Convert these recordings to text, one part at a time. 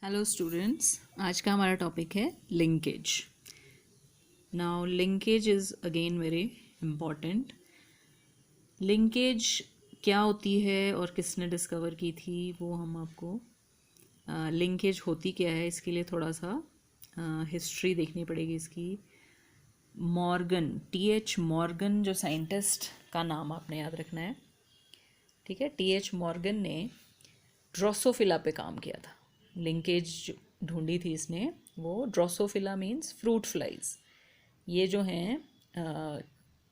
Hello students, आज का हमारा टॉपिक है linkage. Now linkage is again very important. Linkage क्या होती है और किसने डिस्कवर की थी वो हम आपको लिंकेज होती क्या है इसके लिए थोड़ा सा हिस्ट्री देखनी पड़ेगी इसकी। Morgan, TH. मॉर्गन जो साइंटिस्ट का नाम आपने याद रखना है, ठीक है। टी.एच. मॉर्गन ने ड्रोसोफिला पे काम किया था। लिंकेज ढूंढी थी इसने, वो ड्रोसोफिला मीन्स फ्रूट फ्लाइज। ये जो हैं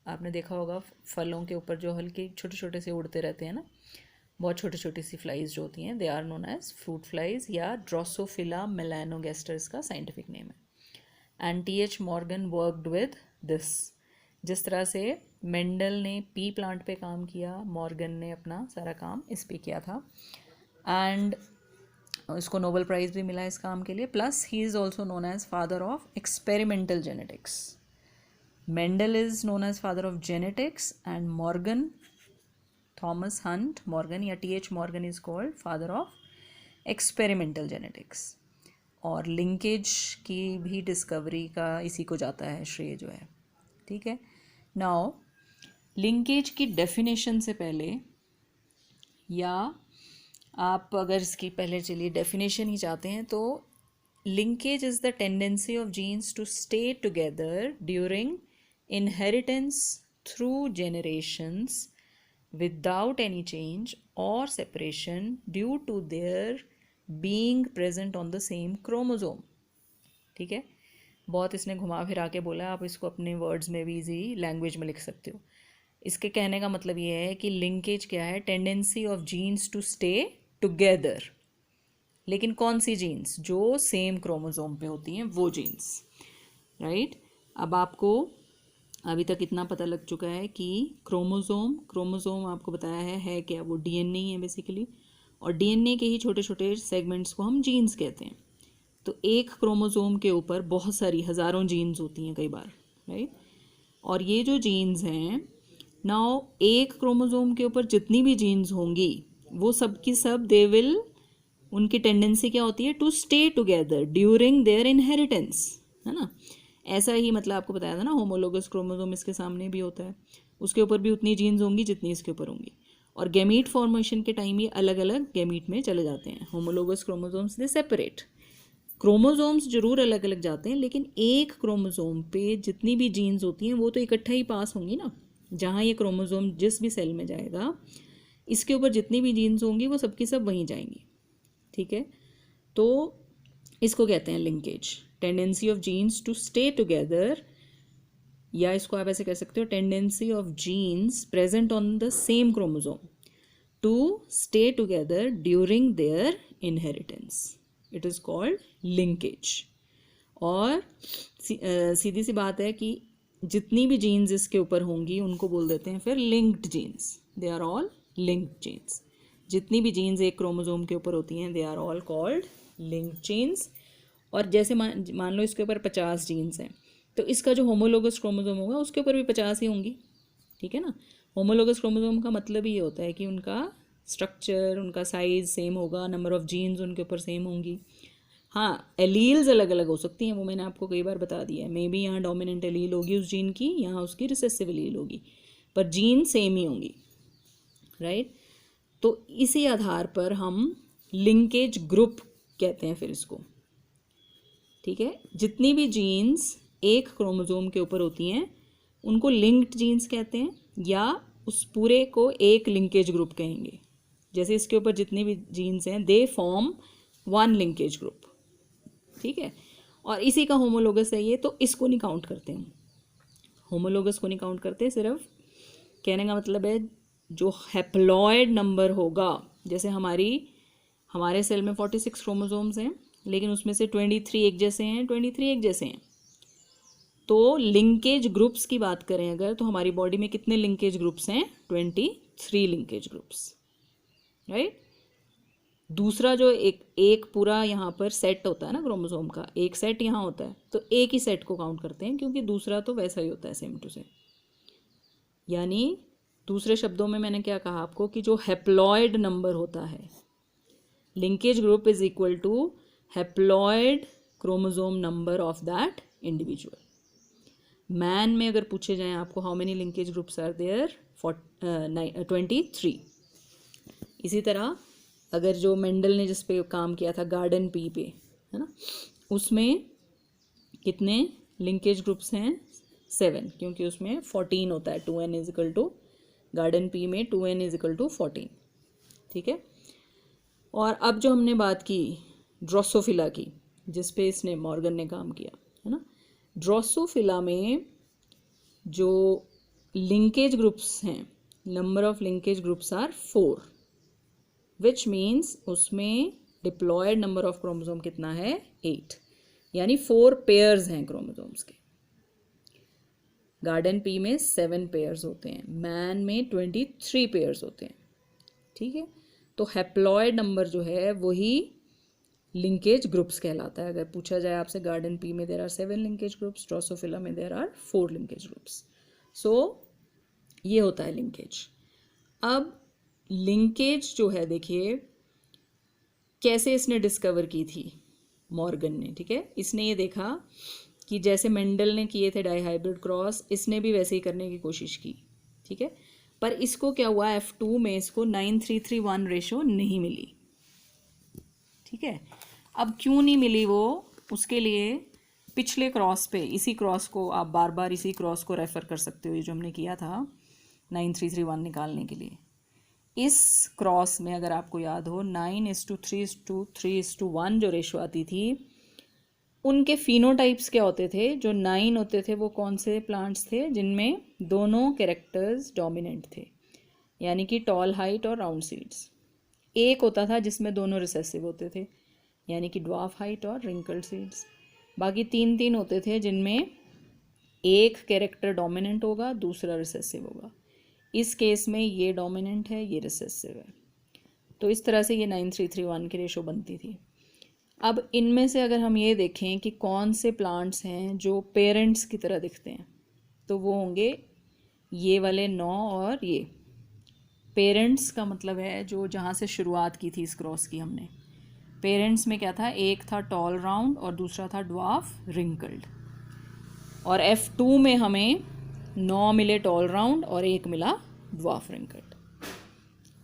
आपने देखा होगा फलों के ऊपर जो हल्के छोटे छोटे से उड़ते रहते हैं ना, बहुत छोटी छोटी सी फ्लाइज जो होती हैं, they are known as fruit flies या ड्रोसोफिला मेलानोगेस्टर इसका साइंटिफिक नेम है। And T H. Morgan worked with this. जिस तरह से मेंडल ने पी प्लांट पे काम किया, मॉर्गन ने अपना सारा काम इस पे किया था एंड इसको नोबेल प्राइज़ भी मिला इस काम के लिए। Plus he is also known as father of experimental genetics. Mendel is known as father of genetics and Morgan, Thomas Hunt Morgan या T H. Morgan is called father of experimental genetics. और linkage की भी discovery का इसी को जाता है श्रेय जो है, ठीक है। नाउ लिंकेज की डेफिनेशन से पहले, या आप अगर इसकी पहले चलिए डेफिनेशन ही चाहते हैं, तो linkage is the tendency of genes to stay together during inheritance through generations without any change और separation due to their being present on the same chromosome, ठीक है। बहुत इसने घुमा फिरा के बोला, आप इसको अपने वर्ड्स में भी इजी लैंग्वेज में लिख सकते हो। इसके कहने का मतलब ये है कि लिंकेज क्या है, tendency of genes to stay together. लेकिन कौन सी जीन्स? जो सेम क्रोमोजोम पे होती हैं वो जीन्स, राइट। अब आपको अभी तक इतना पता लग चुका है कि क्रोमोजोम आपको बताया है क्या? वो डीएनए ही है बेसिकली, और डीएनए के ही छोटे छोटे सेगमेंट्स को हम जीन्स कहते हैं। तो एक क्रोमोजोम के ऊपर बहुत सारी हज़ारों जीन्स होती हैं कई बार, राइट। और ये जो जीन्स हैं, नाउ एक क्रोमोजोम के ऊपर जितनी भी जीन्स होंगी वो सब की सब दे विल, उनकी टेंडेंसी क्या होती है? To stay together during their inheritance, है ना। ऐसा ही मतलब आपको बताया था ना, होमोलोगस क्रोमोजोम इसके सामने भी होता है, उसके ऊपर भी उतनी जीन्स होंगी जितनी इसके ऊपर होंगी। और गैमीट फॉर्मेशन के टाइम ये अलग अलग गैमीट में चले जाते हैं। होमोलोगस क्रोमोजोम्स दे सेपरेट, क्रोमोजोम्स जरूर अलग अलग जाते हैं, लेकिन एक क्रोमोजोम पे जितनी भी जीन्स होती हैं वो तो इकट्ठा ही पास होंगी ना। जहाँ ये क्रोमोजोम जिस भी सेल में जाएगा, इसके ऊपर जितनी भी जीन्स होंगी वो सबकी सब वहीं जाएंगी, ठीक है। तो इसको कहते हैं linkage, tendency of genes to stay together, या इसको आप ऐसे कह सकते हो, tendency of genes present on the same chromosome to stay together during their inheritance. It is called linkage. और सीधी सी बात है कि जितनी भी जीन्स इसके ऊपर होंगी उनको बोल देते हैं फिर linked genes. They are all linked genes. जितनी भी जीन्स एक क्रोमोजोम के ऊपर होती हैं, they are all called linked genes. और जैसे मान लो इसके ऊपर 50 जीन्स हैं, तो इसका जो होमोलोगस क्रोमोजोम होगा उसके ऊपर भी 50 ही होंगी, ठीक है ना। होमोलोगस क्रोमोजोम का मतलब ये होता है कि उनका स्ट्रक्चर, उनका साइज सेम होगा, नंबर ऑफ जीन्स उनके ऊपर सेम होंगी। हाँ, एलील्स अलग अलग हो सकती हैं, वो मैंने आपको कई बार बता दिया है। मे बी यहाँ डोमिनेंट एलील होगी उस जीन की, यहाँ उसकी रिसेसिव एलील होगी, पर जीन सेम ही होंगी, राइट। तो इसी आधार पर हम लिंकेज ग्रुप कहते हैं फिर इसको, ठीक है। जितनी भी जीन्स एक क्रोमोजोम के ऊपर होती हैं उनको लिंक्ड जीन्स कहते हैं, या उस पूरे को एक लिंकेज ग्रुप कहेंगे। जैसे इसके ऊपर जितनी भी जीन्स हैं, they form one linkage group, ठीक है। और इसी का होमोलोगस है ये, तो इसको नहीं काउंट करते हम, होमोलोगस को नहीं काउंट करते। सिर्फ कहने का मतलब है जो हैप्लॉयड नंबर होगा, जैसे हमारे सेल में 46 क्रोमोसोम्स हैं, लेकिन उसमें से 23 एक जैसे हैं, 23 एक जैसे हैं। तो लिंकेज ग्रुप्स की बात करें अगर, तो हमारी बॉडी में कितने लिंकेज ग्रुप्स हैं? 23 लिंकेज ग्रुप्स, राइट। दूसरा जो एक पूरा यहाँ पर सेट होता है ना क्रोमोसोम का, एक सेट यहाँ होता है, तो एक ही सेट को काउंट करते हैं, क्योंकि दूसरा तो वैसा ही होता है सेम टू सेम। यानी दूसरे शब्दों में मैंने क्या कहा आपको कि जो हैप्लॉयड नंबर होता है, linkage group is equal to haploid chromosome number of that individual. Man में अगर पूछे जाएं आपको how many linkage groups are there, 23। इसी तरह अगर जो मेंडल ने जिस पे काम किया था गार्डन पी पे, है ना, उसमें कितने लिंकेज ग्रुप्स हैं, 7, क्योंकि उसमें 14 होता है, 2n is equal to, garden pea में 2n इज इक्वल टू 14। ठीक है। और अब जो हमने बात की ड्रोसोफिला की, जिस पे इसने मॉर्गन ने काम किया, है ना, ड्रोसोफिला में जो लिंकेज ग्रुप्स हैं, number of linkage groups are 4, which means उसमें डिप्लॉयड नंबर ऑफ क्रोमोसोम कितना है, 8, यानी 4 पेयर्स हैं क्रोमोसोम्स के। गार्डन पी में 7 पेयर्स होते हैं, मैन में 23 पेयर्स होते हैं। ठीक है। तो हैप्लॉयड नंबर जो है वही लिंकेज ग्रुप्स कहलाता है। अगर पूछा जाए आपसे गार्डन पी में there are 7 linkage groups, drosophila में there are 4 linkage groups. So ये होता है लिंकेज। अब लिंकेज जो है, देखिए कैसे इसने डिस्कवर की थी मॉर्गन ने। ठीक है। इसने ये देखा कि जैसे मेंडल ने किए थे डाईहाइब्रिड क्रॉस, इसने भी वैसे ही करने की कोशिश की। ठीक है। पर इसको क्या हुआ, F2 में इसको 9331 रेशो नहीं मिली। ठीक है। अब क्यों नहीं मिली वो, उसके लिए पिछले क्रॉस पे, इसी क्रॉस को आप बार बार इसी क्रॉस को रेफ़र कर सकते हो, ये जो हमने किया था 9331 निकालने के लिए। इस क्रॉस में अगर आपको याद हो 9:3:3:1 जो रेशो आती थी, उनके फिनोटाइप्स क्या होते थे, जो 9 होते थे वो कौन से प्लांट्स थे, जिनमें दोनों कैरेक्टर्स डोमिनेंट थे, यानी कि टॉल हाइट और राउंड सीड्स। एक होता था जिसमें दोनों रिसेसिव होते थे, यानी कि ड्वार्फ हाइट और रिंकल्ड सीड्स। बाकी 3 होते थे जिनमें एक कैरेक्टर डोमिनेंट होगा, दूसरा रिसेसिव होगा। इस केस में ये डोमिनेंट है, ये रिसेसिव है। तो इस तरह से ये 9331 की रेशो बनती थी। अब इनमें से अगर हम ये देखें कि कौन से प्लांट्स हैं जो पेरेंट्स की तरह दिखते हैं, तो वो होंगे ये वाले 9 और ये। पेरेंट्स का मतलब है जो जहाँ से शुरुआत की थी इस क्रॉस की हमने। पेरेंट्स में क्या था, एक था टॉल राउंड और दूसरा था ड्वार्फ रिंकल्ड। और F2 में हमें 9 मिले टॉल राउंड और एक मिला ड्वार्फ रिंकल्ड।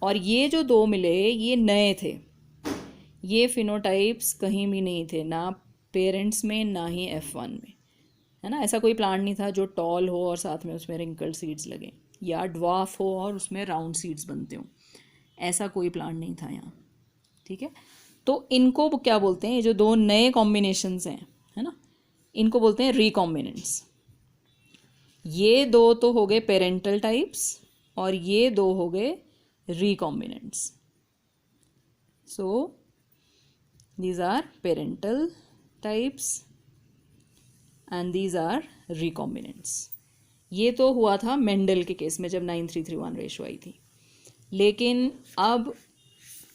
और ये जो 2 मिले ये नए थे, ये फिनोटाइप्स कहीं भी नहीं थे, ना पेरेंट्स में ना ही F1 में, है ना। ऐसा कोई प्लांट नहीं था जो टॉल हो और साथ में उसमें रिंकल्ड सीड्स लगें, या ड्वार्फ हो और उसमें राउंड सीड्स बनते हों, ऐसा कोई प्लांट नहीं था यहाँ। ठीक है। तो इनको क्या बोलते हैं, ये जो 2 नए कॉम्बिनेशंस हैं, है ना, इनको बोलते हैं रिकॉम्बिनेंट्स। ये 2 तो हो गए पेरेंटल टाइप्स और ये 2 हो गए recombinants. So these are parental types and these are recombinants। ये तो हुआ था मेंडल के केस में जब 9331 रेशो आई थी। लेकिन अब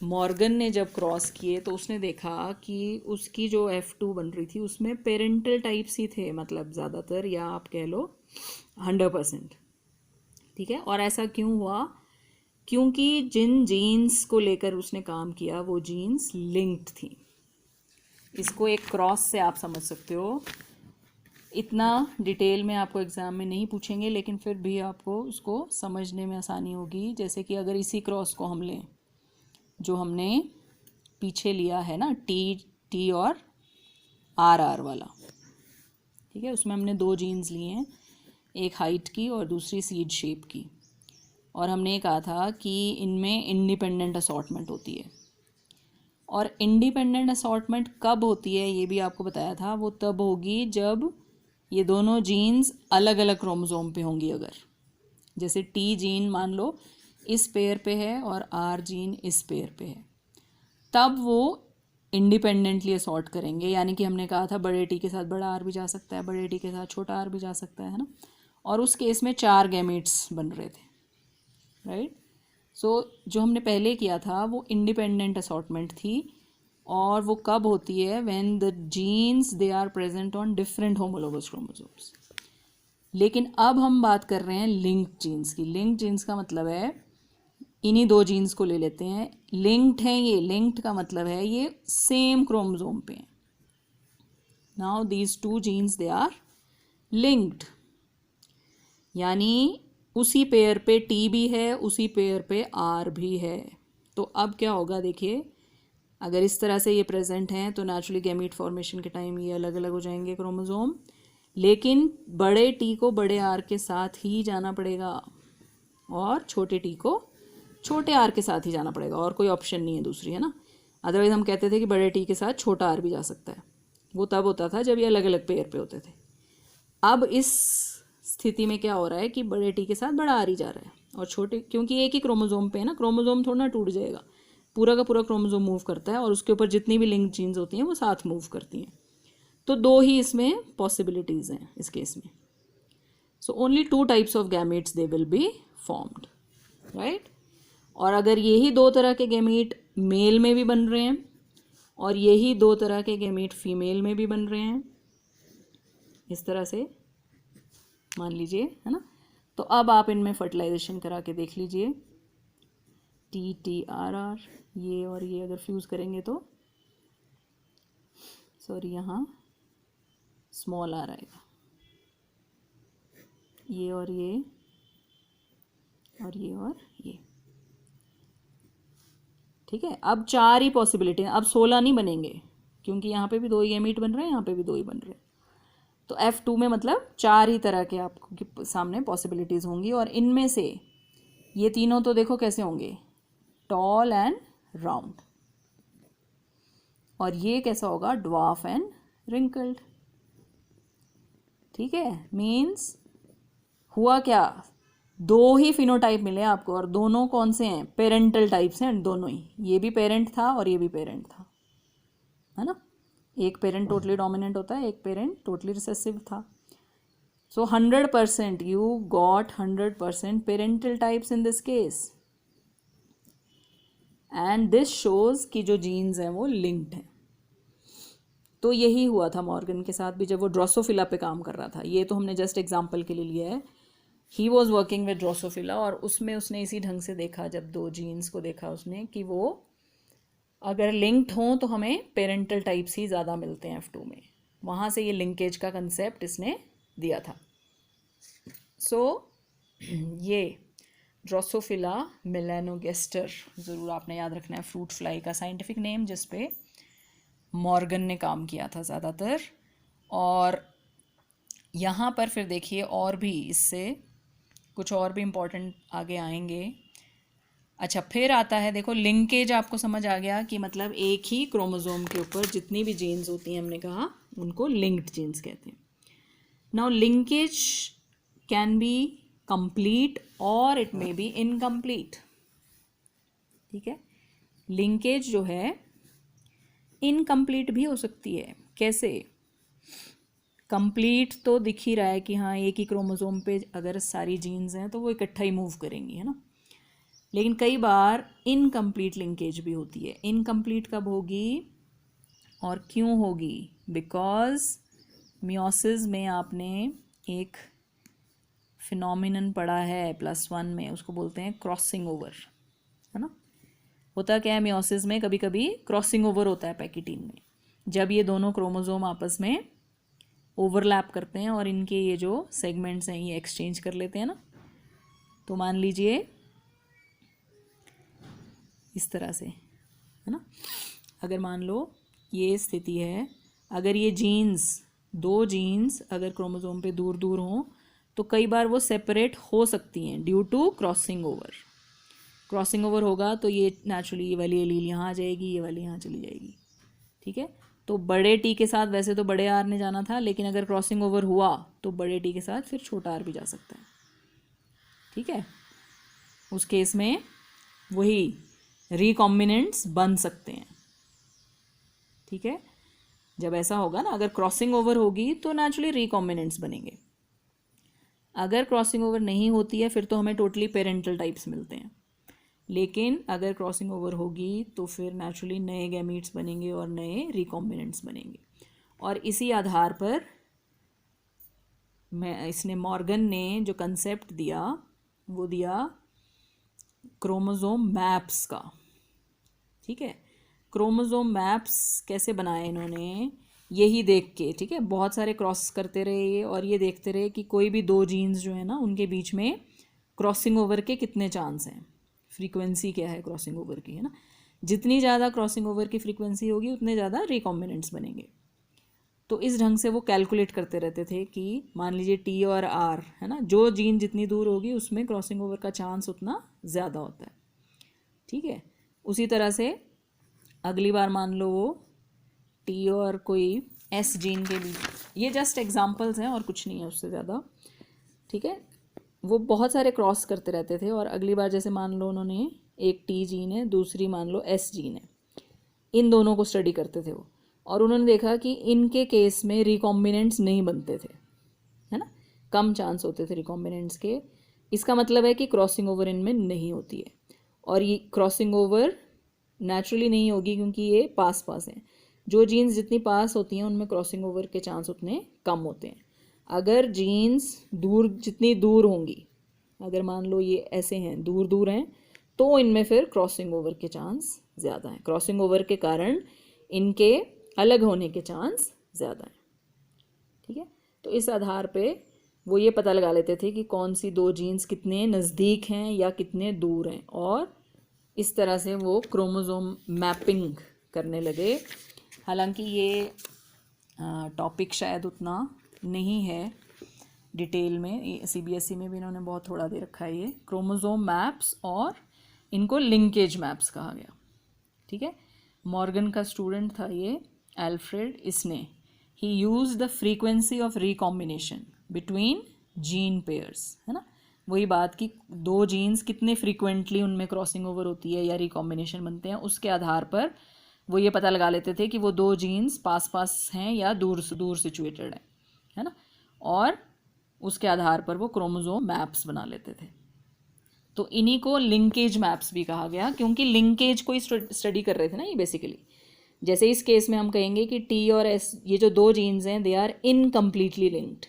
मॉर्गन ने जब क्रॉस किए तो उसने देखा कि उसकी जो F2 बन रही थी उसमें पेरेंटल टाइप्स ही थे, मतलब ज़्यादातर, या आप कह लो 100%। ठीक है। और ऐसा क्यों हुआ, क्योंकि जिन जीन्स को लेकर उसने काम किया वो जीन्स लिंक्ड थी। इसको एक क्रॉस से आप समझ सकते हो, इतना डिटेल में आपको एग्ज़ाम में नहीं पूछेंगे, लेकिन फिर भी आपको उसको समझने में आसानी होगी। जैसे कि अगर इसी क्रॉस को हम लें जो हमने पीछे लिया है ना, टी और आर वाला, ठीक है, उसमें हमने 2 जीन्स लिए हैं, एक हाइट की और दूसरी सीड शेप की, और हमने ये कहा था कि इनमें इंडिपेंडेंट असॉर्टमेंट होती है। और इंडिपेंडेंट असॉर्टमेंट कब होती है ये भी आपको बताया था, वो तब होगी जब ये दोनों जीन्स अलग अलग क्रोमोसोम पे होंगी। अगर जैसे टी जीन मान लो इस पेयर पे है और आर जीन इस पेयर पे है, तब वो इंडिपेंडेंटली असॉर्ट करेंगे। यानी कि हमने कहा था बड़े टी के साथ बड़ा आर भी जा सकता है, बड़े टी के साथ छोटा आर भी जा सकता है ना। और उस केस में 4 गैमेट्स बन रहे थे, राइट। सो जो हमने पहले किया था वो इंडिपेंडेंट असॉर्टमेंट थी, और वो कब होती है, when the genes they are present on different homologous chromosomes. लेकिन अब हम बात कर रहे हैं लिंक्ड जीन्स की। लिंक्ड जीन्स का मतलब है इन्हीं दो जीन्स को ले लेते हैं, लिंक्ड हैं ये, लिंक्ड का मतलब है ये सेम क्रोमोसोम पे हैं। Now these two genes they are linked, यानी उसी पेयर पे टी भी है, उसी पेयर पे आर भी है। तो अब क्या होगा देखिए, अगर इस तरह से ये प्रेजेंट हैं तो नेचुरली गैमीट फॉर्मेशन के टाइम ये अलग अलग हो जाएंगे क्रोमोसोम, लेकिन बड़े टी को बड़े आर के साथ ही जाना पड़ेगा और छोटे टी को छोटे आर के साथ ही जाना पड़ेगा, और कोई ऑप्शन नहीं है दूसरी, है ना। अदरवाइज हम कहते थे कि बड़े टी के साथ छोटा आर भी जा सकता है, वो तब होता था जब ये अलग अलग पेयर पे होते थे। अब इस स्थिति में क्या हो रहा है कि बड़े टी के साथ बड़ा आर ही जा रहा है, और छोटे, क्योंकि एक ही क्रोमोसोम पे है ना, क्रोमोसोम थोड़ा ना टूट जाएगा, पूरा का पूरा क्रोमोसोम मूव करता है और उसके ऊपर जितनी भी लिंक जीन्स होती हैं वो साथ मूव करती हैं। तो दो ही इसमें पॉसिबिलिटीज़ हैं इस केस में। So only 2 types of gametes they will be formed, right. और अगर यही 2 तरह के गैमेट मेल में भी बन रहे हैं और यही 2 तरह के गैमेट फीमेल में भी बन रहे हैं, इस तरह से मान लीजिए, है ना, तो अब आप इनमें फर्टिलाइजेशन करा के देख लीजिए, टी टी आर आर, ये और ये अगर फ्यूज़ करेंगे तो, सॉरी यहाँ स्मॉल आर आएगा, ये और ये और ये और ये, ठीक है। अब 4 ही पॉसिबिलिटी हैं, अब 16 नहीं बनेंगे, क्योंकि यहाँ पे भी 2 ही गैमीट बन रहे हैं, यहाँ पे भी 2 ही बन रहे हैं। तो F2 में मतलब 4 ही तरह के आपके सामने पॉसिबिलिटीज़ होंगी, और इनमें से ये तीनों तो देखो कैसे होंगे, टॉल एंड राउंड, और ये कैसा होगा, ड्वार्फ एंड रिंकल्ड, ठीक है। मीन्स हुआ क्या, 2 ही फिनोटाइप मिले आपको, और दोनों कौन से हैं, पेरेंटल टाइप्स हैं दोनों ही, ये भी पेरेंट था और ये भी पेरेंट था, है ना। एक पेरेंट टोटली डोमिनेंट होता है, एक पेरेंट टोटली रिसेसिव था। सो 100% you got 100% parental types in this case, and this shows कि जो जीन्स हैं वो लिंक्ड हैं। तो यही हुआ था मॉर्गन के साथ भी जब वो ड्रोसोफिला पे काम कर रहा था। ये तो हमने जस्ट एग्जाम्पल के लिए लिया है, he was working with Drosophila, और उसमें उसने इसी ढंग से देखा, जब 2 जीन्स को देखा उसने कि वो अगर लिंक्ड हों तो हमें पेरेंटल टाइप्स ही ज़्यादा मिलते हैं F2 में, वहाँ से ये लिंकेज का कंसेप्ट इसने दिया था। सो ये ड्रोसोफिला मेलानोगेस्टर ज़रूर आपने याद रखना है, फ्रूट फ्लाई का साइंटिफिक नेम, जिस पे मॉर्गन ने काम किया था ज़्यादातर। और यहाँ पर फिर देखिए और भी इससे कुछ और भी इम्पोर्टेंट आगे आएंगे। अच्छा, फिर आता है देखो लिंकेज, आपको समझ आ गया कि मतलब एक ही क्रोमोसोम के ऊपर जितनी भी जीन्स होती हैं, हमने कहा उनको लिंक्ड जीन्स कहते हैं। Now linkage can be complete और इट मे बी इनकम्प्लीट, ठीक है। लिंकेज जो है इनकम्प्लीट भी हो सकती है। कैसे, कंप्लीट तो दिख ही रहा है कि हाँ एक ही क्रोमोसोम पे अगर सारी जीन्स हैं तो वो इकट्ठा ही मूव करेंगी, है ना। लेकिन कई बार इनकम्प्लीट लिंकेज भी होती है। इनकम्प्लीट कब होगी और क्यों होगी, बिकॉज मियोसिस में आपने एक फिनोमिनन पढ़ा है +1 में, उसको बोलते हैं क्रॉसिंग ओवर, है ना। होता क्या है मियोसिस में, कभी कभी क्रॉसिंग ओवर होता है पैकिटीन में, जब ये दोनों क्रोमोसोम आपस में ओवरलैप करते हैं और इनके ये जो सेगमेंट्स हैं ये एक्सचेंज कर लेते हैं ना। तो मान लीजिए इस तरह से, है ना, अगर मान लो ये स्थिति है, अगर ये जीन्स 2 जीन्स अगर क्रोमोसोम पे दूर दूर हों तो कई बार वो सेपरेट हो सकती हैं due to crossing over. Crossing over होगा तो ये नेचुरली ये वाली एलील यहाँ आ जाएगी, ये वाली यहाँ चली जाएगी, ठीक है। तो बड़े टी के साथ वैसे तो बड़े आर ने जाना था, लेकिन अगर क्रॉसिंग ओवर हुआ तो बड़े टी के साथ फिर छोटा आर भी जा सकता है, ठीक है। उस केस में वही रिकॉम्बिनेंट्स बन सकते हैं, ठीक है। जब ऐसा होगा ना, अगर क्रॉसिंग ओवर होगी तो नेचुरली रिकॉम्बिनेंट्स बनेंगे। अगर क्रॉसिंग ओवर नहीं होती है फिर तो हमें टोटली पेरेंटल टाइप्स मिलते हैं, लेकिन अगर क्रॉसिंग ओवर होगी तो फिर नेचुरली नए गैमीट्स बनेंगे और नए रिकॉम्बिनेंट्स बनेंगे। और इसी आधार पर इसने मॉर्गन ने जो कंसेप्ट दिया वो दिया क्रोमोसोम मैप्स का। ठीक है, क्रोमोसोम मैप्स कैसे बनाए इन्होंने, यही देख के, ठीक है, बहुत सारे क्रॉस करते रहे ये, और ये देखते रहे कि कोई भी दो जीन्स जो है ना उनके बीच में क्रॉसिंग ओवर के कितने चांस हैं, फ्रीक्वेंसी क्या है क्रॉसिंग ओवर की, है ना। जितनी ज़्यादा क्रॉसिंग ओवर की फ्रीक्वेंसी होगी उतने ज़्यादा रिकॉम्बिनेंट्स बनेंगे। तो इस ढंग से वो कैलकुलेट करते रहते थे कि मान लीजिए टी और आर, है ना, जो जीन जितनी दूर होगी उसमें क्रॉसिंग ओवर का चांस उतना ज़्यादा होता है। ठीक है, उसी तरह से अगली बार मान लो वो टी और कोई एस जीन के बीच, ये जस्ट एग्जांपल्स हैं और कुछ नहीं है उससे ज़्यादा। ठीक है, वो बहुत सारे क्रॉस करते रहते थे, और अगली बार जैसे मान लो उन्होंने एक टी जीन है, दूसरी मान लो एस जीन है, इन दोनों को स्टडी करते थे वो, और उन्होंने देखा कि इनके केस में रिकॉम्बिनेंट्स नहीं बनते थे, है ना, कम चांस होते थे रिकॉम्बिनेंट्स के। इसका मतलब है कि क्रॉसिंग ओवर इनमें नहीं होती है, और ये क्रॉसिंग ओवर नेचुरली नहीं होगी क्योंकि ये पास पास हैं। जो जीन्स जितनी पास होती हैं उनमें क्रॉसिंग ओवर के चांस उतने कम होते हैं। अगर जीन्स दूर, जितनी दूर होंगी, अगर मान लो ये ऐसे हैं, दूर दूर हैं, तो इनमें फिर क्रॉसिंग ओवर के चांस ज़्यादा हैं। क्रॉसिंग ओवर के कारण इनके अलग होने के चांस ज़्यादा हैं। ठीक है, तो इस आधार पे वो ये पता लगा लेते थे कि कौन सी दो जीन्स कितने नज़दीक हैं या कितने दूर हैं, और इस तरह से वो क्रोमोसोम मैपिंग करने लगे। हालांकि ये टॉपिक शायद उतना नहीं है डिटेल में, सीबीएसई में भी इन्होंने बहुत थोड़ा दे रखा है ये क्रोमोसोम मैप्स, और इनको लिंकेज मैप्स कहा गया। ठीक है, मॉर्गन का स्टूडेंट था ये एल्फ्रेड, इसने ही use the frequency of recombination between gene pairs, है ना, वही बात कि दो जीन्स कितने फ्रीक्वेंटली उनमें क्रॉसिंग ओवर होती है या रिकॉम्बिनेशन बनते हैं, उसके आधार पर वो ये पता लगा लेते थे कि वो दो जीन्स पास पास हैं या दूर दूर सिचुएटेड है ना, और उसके आधार पर वो क्रोमोसोम मैप्स बना लेते थे। तो इन्हीं को लिंकेज मैप्स भी कहा गया, क्योंकि लिंकेज को स्टडी कर रहे थे ना ये बेसिकली। जैसे इस केस में हम कहेंगे कि टी और एस, ये जो दो जीन्स हैं, दे आर इनकम्प्लीटली लिंक्ड,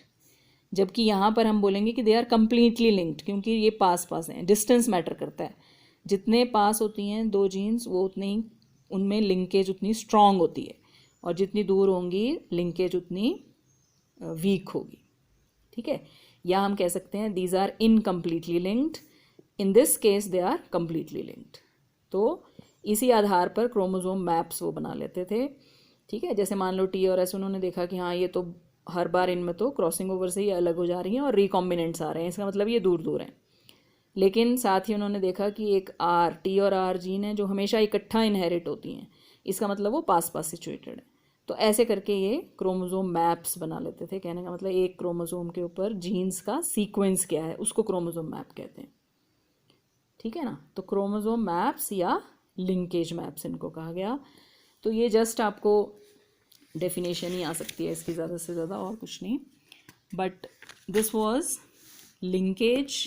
जबकि यहाँ पर हम बोलेंगे कि दे आर कम्प्लीटली लिंक्ड, क्योंकि ये पास पास हैं। डिस्टेंस मैटर करता है, जितने पास होती हैं दो जीन्स वो उतने ही उनमें लिंकेज उतनी स्ट्रांग होती है, और जितनी दूर होंगी लिंकेज उतनी वीक होगी। ठीक है, या हम कह सकते हैं these are incompletely linked, in this case they are completely linked. तो इसी आधार पर क्रोमोसोम मैप्स वो बना लेते थे। ठीक है, जैसे मान लो टी और एस, उन्होंने देखा कि हाँ ये तो हर बार इनमें तो क्रॉसिंग ओवर से ही अलग हो जा रही हैं और रिकॉम्बिनेंट्स आ रहे हैं, इसका मतलब ये दूर दूर हैं। लेकिन साथ ही उन्होंने देखा कि एक आर, टी और आर जीन है जो हमेशा इकट्ठा इनहेरिट होती हैं, इसका मतलब वो पास पास सिचुएटेड है। तो ऐसे करके ये क्रोमोसोम मैप्स बना लेते थे। कहने का मतलब एक क्रोमोसोम के ऊपर जीन्स का सीक्वेंस क्या है उसको क्रोमोसोम मैप कहते हैं। ठीक है ना, तो क्रोमोसोम मैप्स या लिंकेज मैप्स इनको कहा गया। तो ये जस्ट आपको डेफिनेशन ही आ सकती है इसकी, ज़्यादा से ज़्यादा और कुछ नहीं, but this was linkage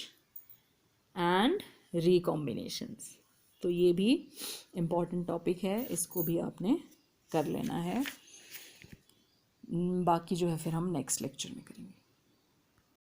and recombinations. तो ये भी इम्पॉर्टेंट टॉपिक है, इसको भी आपने कर लेना है। बाकी जो है फिर हम नेक्स्ट लेक्चर में करेंगे।